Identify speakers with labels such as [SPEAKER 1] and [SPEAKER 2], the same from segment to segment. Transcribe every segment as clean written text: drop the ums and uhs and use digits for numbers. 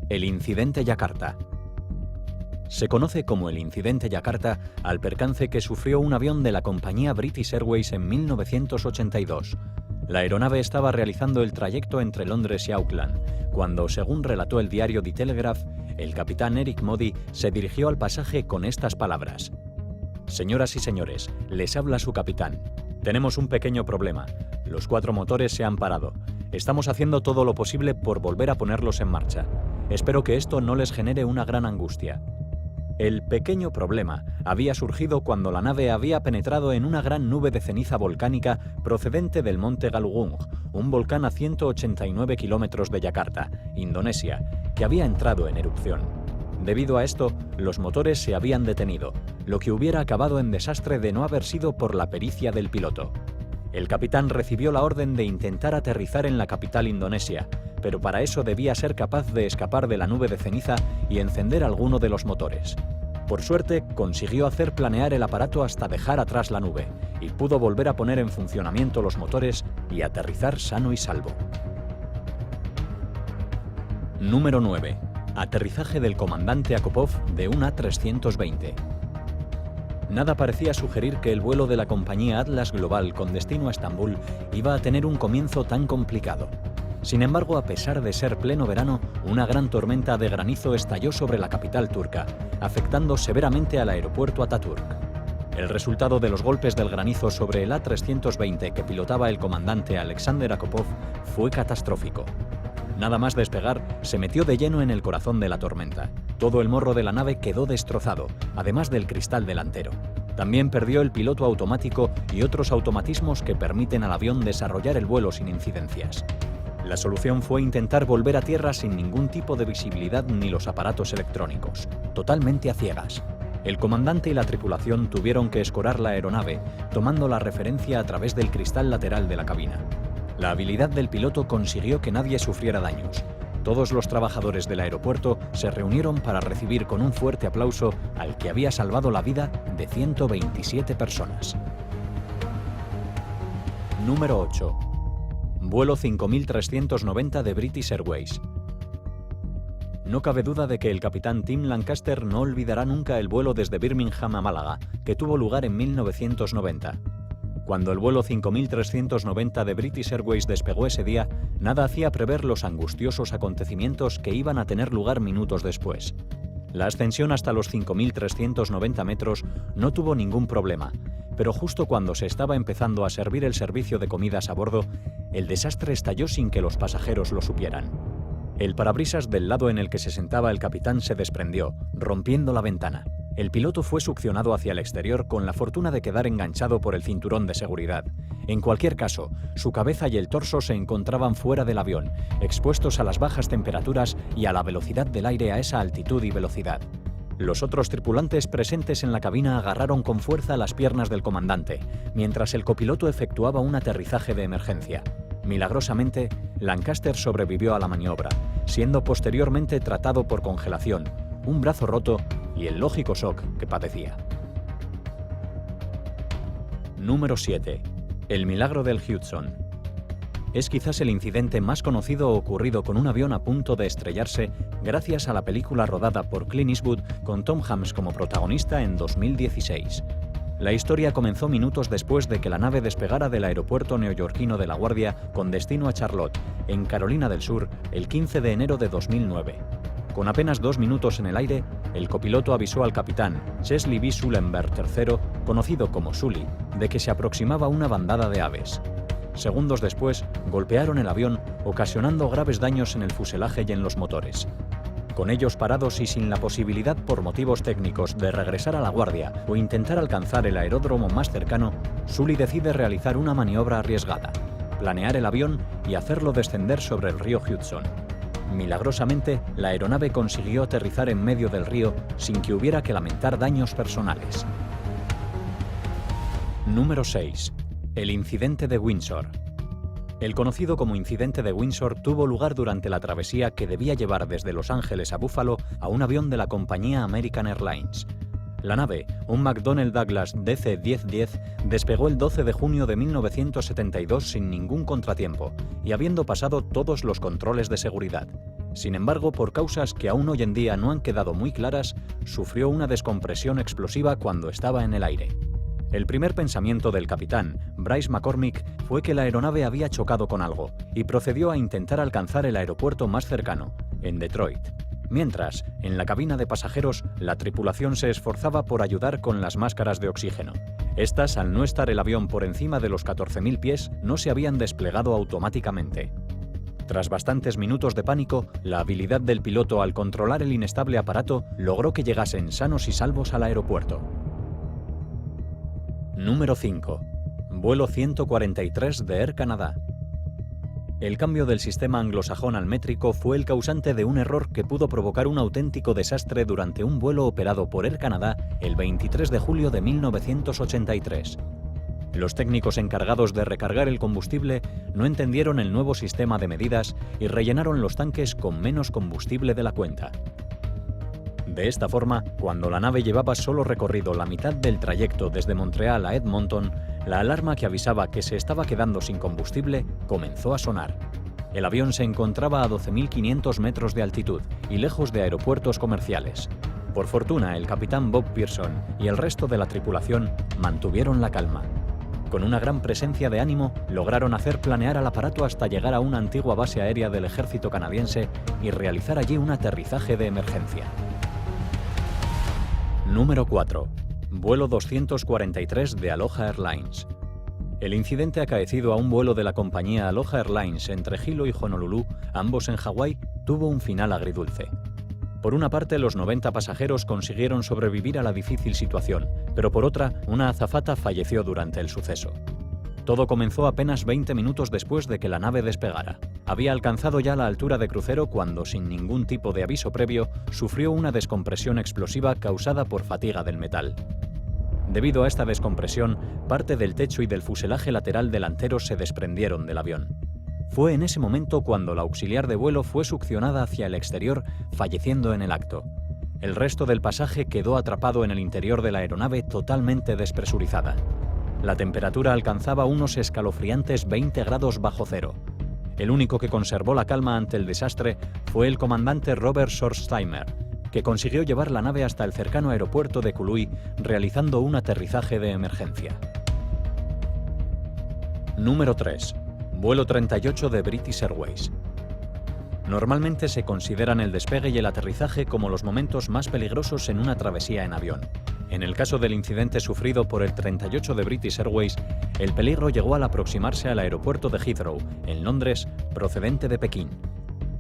[SPEAKER 1] El incidente Yakarta. Se conoce como el incidente Yakarta al percance que sufrió un avión de la compañía British Airways en 1982. La aeronave estaba realizando el trayecto entre Londres y Auckland, cuando, según relató el diario The Telegraph, el capitán Eric Moody se dirigió al pasaje con estas palabras: «Señoras y señores, les habla su capitán. Tenemos un pequeño problema. Los 4 motores se han parado. Estamos haciendo todo lo posible por volver a ponerlos en marcha. Espero que esto no les genere una gran angustia». El pequeño problema había surgido cuando la nave había penetrado en una gran nube de ceniza volcánica procedente del monte Galunggung, un volcán a 189 kilómetros de Yakarta, Indonesia, que había entrado en erupción. Debido a esto, los motores se habían detenido, lo que hubiera acabado en desastre de no haber sido por la pericia del piloto. El capitán recibió la orden de intentar aterrizar en la capital indonesia, pero para eso debía ser capaz de escapar de la nube de ceniza y encender alguno de los motores. Por suerte, consiguió hacer planear el aparato hasta dejar atrás la nube, y pudo volver a poner en funcionamiento los motores y aterrizar sano y salvo. Número 9. Aterrizaje del comandante Akopov de un A320. Nada parecía sugerir que el vuelo de la compañía Atlas Global con destino a Estambul iba a tener un comienzo tan complicado. Sin embargo, a pesar de ser pleno verano, una gran tormenta de granizo estalló sobre la capital turca, afectando severamente al aeropuerto Ataturk. El resultado de los golpes del granizo sobre el A320 que pilotaba el comandante Alexander Akopov fue catastrófico. Nada más despegar, se metió de lleno en el corazón de la tormenta. Todo el morro de la nave quedó destrozado, además del cristal delantero. También perdió el piloto automático y otros automatismos que permiten al avión desarrollar el vuelo sin incidencias. La solución fue intentar volver a tierra sin ningún tipo de visibilidad ni los aparatos electrónicos, totalmente a ciegas. El comandante y la tripulación tuvieron que escorar la aeronave, tomando la referencia a través del cristal lateral de la cabina. La habilidad del piloto consiguió que nadie sufriera daños. Todos los trabajadores del aeropuerto se reunieron para recibir con un fuerte aplauso al que había salvado la vida de 127 personas. Número 8. Vuelo 5390 de British Airways. No cabe duda de que el capitán Tim Lancaster no olvidará nunca el vuelo desde Birmingham a Málaga, que tuvo lugar en 1990. Cuando el vuelo 5390 de British Airways despegó ese día, nada hacía prever los angustiosos acontecimientos que iban a tener lugar minutos después. La ascensión hasta los 5390 metros no tuvo ningún problema, pero justo cuando se estaba empezando a servir el servicio de comidas a bordo, el desastre estalló sin que los pasajeros lo supieran. El parabrisas del lado en el que se sentaba el capitán se desprendió, rompiendo la ventana. El piloto fue succionado hacia el exterior con la fortuna de quedar enganchado por el cinturón de seguridad. En cualquier caso, su cabeza y el torso se encontraban fuera del avión, expuestos a las bajas temperaturas y a la velocidad del aire a esa altitud y velocidad. Los otros tripulantes presentes en la cabina agarraron con fuerza las piernas del comandante, mientras el copiloto efectuaba un aterrizaje de emergencia. Milagrosamente, Lancaster sobrevivió a la maniobra, siendo posteriormente tratado por congelación, un brazo roto y el lógico shock que padecía. Número 7. El milagro del Hudson. Es quizás el incidente más conocido ocurrido con un avión a punto de estrellarse gracias a la película rodada por Clint Eastwood con Tom Hanks como protagonista en 2016. La historia comenzó minutos después de que la nave despegara del aeropuerto neoyorquino de La Guardia con destino a Charlotte, en Carolina del Sur, el 15 de enero de 2009. Con apenas 2 minutos en el aire, el copiloto avisó al capitán Chesley B. Sullenberg III, conocido como Sully, de que se aproximaba una bandada de aves. Segundos después, golpearon el avión, ocasionando graves daños en el fuselaje y en los motores. Con ellos parados y sin la posibilidad por motivos técnicos de regresar a La Guardia o intentar alcanzar el aeródromo más cercano, Sully decide realizar una maniobra arriesgada, planear el avión y hacerlo descender sobre el río Hudson. Milagrosamente, la aeronave consiguió aterrizar en medio del río sin que hubiera que lamentar daños personales. Número 6. El incidente de Windsor. El conocido como incidente de Windsor tuvo lugar durante la travesía que debía llevar desde Los Ángeles a Buffalo a un avión de la compañía American Airlines. La nave, un McDonnell Douglas DC-1010, despegó el 12 de junio de 1972 sin ningún contratiempo y habiendo pasado todos los controles de seguridad. Sin embargo, por causas que aún hoy en día no han quedado muy claras, sufrió una descompresión explosiva cuando estaba en el aire. El primer pensamiento del capitán, Bryce McCormick, fue que la aeronave había chocado con algo y procedió a intentar alcanzar el aeropuerto más cercano, en Detroit. Mientras, en la cabina de pasajeros, la tripulación se esforzaba por ayudar con las máscaras de oxígeno. Estas, al no estar el avión por encima de los 14.000 pies, no se habían desplegado automáticamente. Tras bastantes minutos de pánico, la habilidad del piloto al controlar el inestable aparato logró que llegasen sanos y salvos al aeropuerto. Número 5. Vuelo 143 de Air Canada. El cambio del sistema anglosajón al métrico fue el causante de un error que pudo provocar un auténtico desastre durante un vuelo operado por Air Canada el 23 de julio de 1983. Los técnicos encargados de recargar el combustible no entendieron el nuevo sistema de medidas y rellenaron los tanques con menos combustible de la cuenta. De esta forma, cuando la nave llevaba solo recorrido la mitad del trayecto desde Montreal a Edmonton, la alarma que avisaba que se estaba quedando sin combustible comenzó a sonar. El avión se encontraba a 12.500 metros de altitud y lejos de aeropuertos comerciales. Por fortuna, el capitán Bob Pearson y el resto de la tripulación mantuvieron la calma. Con una gran presencia de ánimo, lograron hacer planear al aparato hasta llegar a una antigua base aérea del ejército canadiense y realizar allí un aterrizaje de emergencia. Número 4. Vuelo 243 de Aloha Airlines. El incidente acaecido a un vuelo de la compañía Aloha Airlines entre Hilo y Honolulu, ambos en Hawái, tuvo un final agridulce. Por una parte, los 90 pasajeros consiguieron sobrevivir a la difícil situación, pero por otra, una azafata falleció durante el suceso. Todo comenzó apenas 20 minutos después de que la nave despegara. Había alcanzado ya la altura de crucero cuando, sin ningún tipo de aviso previo, sufrió una descompresión explosiva causada por fatiga del metal. Debido a esta descompresión, parte del techo y del fuselaje lateral delantero se desprendieron del avión. Fue en ese momento cuando la auxiliar de vuelo fue succionada hacia el exterior, falleciendo en el acto. El resto del pasaje quedó atrapado en el interior de la aeronave totalmente despresurizada. La temperatura alcanzaba unos escalofriantes 20 grados bajo cero. El único que conservó la calma ante el desastre fue el comandante Robert Schorsteimer, que consiguió llevar la nave hasta el cercano aeropuerto de Kului, realizando un aterrizaje de emergencia. Número 3. Vuelo 38 de British Airways. Normalmente se consideran el despegue y el aterrizaje como los momentos más peligrosos en una travesía en avión. En el caso del incidente sufrido por el 38 de British Airways, el peligro llegó al aproximarse al aeropuerto de Heathrow, en Londres, procedente de Pekín.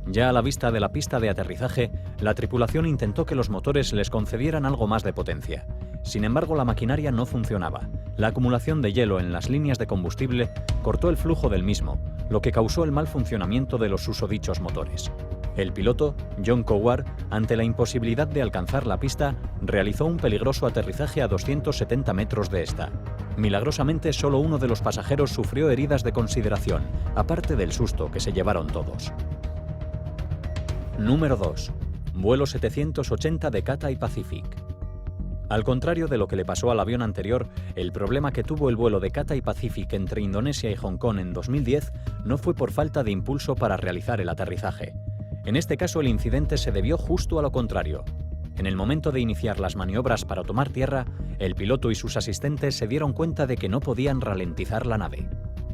[SPEAKER 1] Ya a la vista de la pista de aterrizaje, la tripulación intentó que los motores les concedieran algo más de potencia. Sin embargo, la maquinaria no funcionaba. La acumulación de hielo en las líneas de combustible cortó el flujo del mismo, lo que causó el mal funcionamiento de los susodichos motores. El piloto, John Coward, ante la imposibilidad de alcanzar la pista, realizó un peligroso aterrizaje a 270 metros de esta. Milagrosamente, solo uno de los pasajeros sufrió heridas de consideración, aparte del susto que se llevaron todos. Número 2. Vuelo 780 de Cathay Pacific. Al contrario de lo que le pasó al avión anterior, el problema que tuvo el vuelo de Cathay Pacific entre Indonesia y Hong Kong en 2010 no fue por falta de impulso para realizar el aterrizaje. En este caso, el incidente se debió justo a lo contrario. En el momento de iniciar las maniobras para tomar tierra, el piloto y sus asistentes se dieron cuenta de que no podían ralentizar la nave.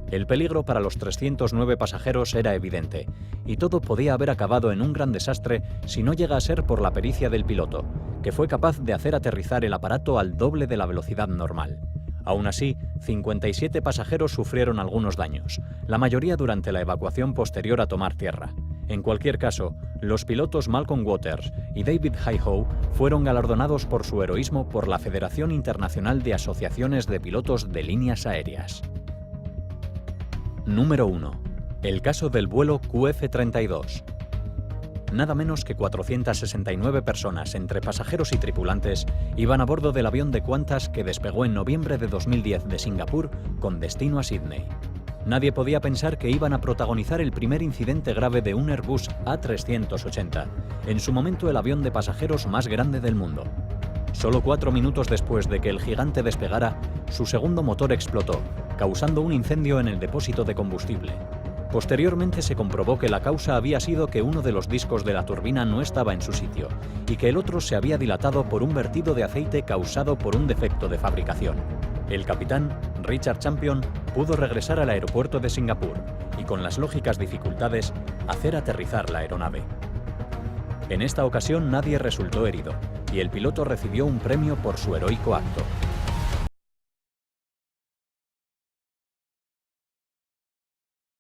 [SPEAKER 1] El peligro para los 309 pasajeros era evidente, y todo podía haber acabado en un gran desastre si no llega a ser por la pericia del piloto, que fue capaz de hacer aterrizar el aparato al doble de la velocidad normal. Aún así, 57 pasajeros sufrieron algunos daños, la mayoría durante la evacuación posterior a tomar tierra. En cualquier caso, los pilotos Malcolm Waters y David Highhoe fueron galardonados por su heroísmo por la Federación Internacional de Asociaciones de Pilotos de Líneas Aéreas. Número 1. El caso del vuelo QF-32. Nada menos que 469 personas, entre pasajeros y tripulantes, iban a bordo del avión de Qantas que despegó en noviembre de 2010 de Singapur con destino a Sídney. Nadie podía pensar que iban a protagonizar el primer incidente grave de un Airbus A380, en su momento el avión de pasajeros más grande del mundo. Solo 4 minutos después de que el gigante despegara, su segundo motor explotó, causando un incendio en el depósito de combustible. Posteriormente se comprobó que la causa había sido que uno de los discos de la turbina no estaba en su sitio y que el otro se había dilatado por un vertido de aceite causado por un defecto de fabricación. El capitán, Richard Champion, pudo regresar al aeropuerto de Singapur y, con las lógicas dificultades, hacer aterrizar la aeronave. En esta ocasión nadie resultó herido y el piloto recibió un premio por su heroico acto.